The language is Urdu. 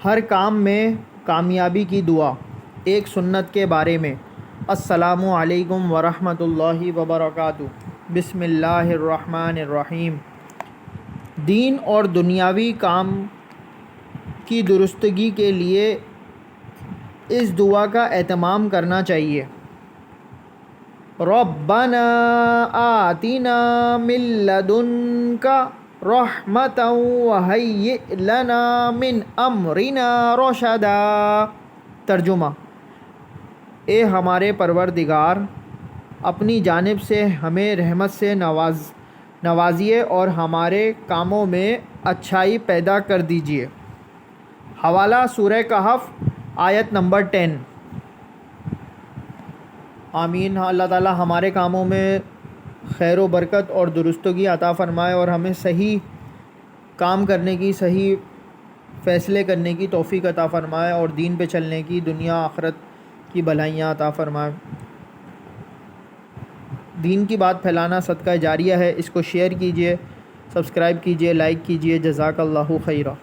ہر کام میں کامیابی کی دعا، ایک سنت کے بارے میں۔ السلام علیکم ورحمۃ اللہ وبرکاتہ۔ بسم اللہ الرحمن الرحیم۔ دین اور دنیاوی کام کی درستگی کے لیے اس دعا کا اہتمام کرنا چاہیے۔ ربنا آتنا من لدنک رحمۃ وہیئ لنا من امرنا رشدا۔ ترجمہ: اے ہمارے پروردگار، اپنی جانب سے ہمیں رحمت سے نوازیے اور ہمارے کاموں میں اچھائی پیدا کر دیجیے۔ حوالہ سورہ کہف، آیت نمبر 10۔ آمین۔ اللہ تعالیٰ ہمارے کاموں میں خیر و برکت اور درستگی عطا فرمائے اور ہمیں صحیح کام کرنے کی، صحیح فیصلے کرنے کی توفیق عطا فرمائے اور دین پہ چلنے کی، دنیا آخرت کی بھلائیاں عطا فرمائے۔ دین کی بات پھیلانا صدقہ جاریہ ہے، اس کو شیئر کیجئے، سبسکرائب کیجئے، لائک کیجئے۔ جزاک اللہ خیرہ۔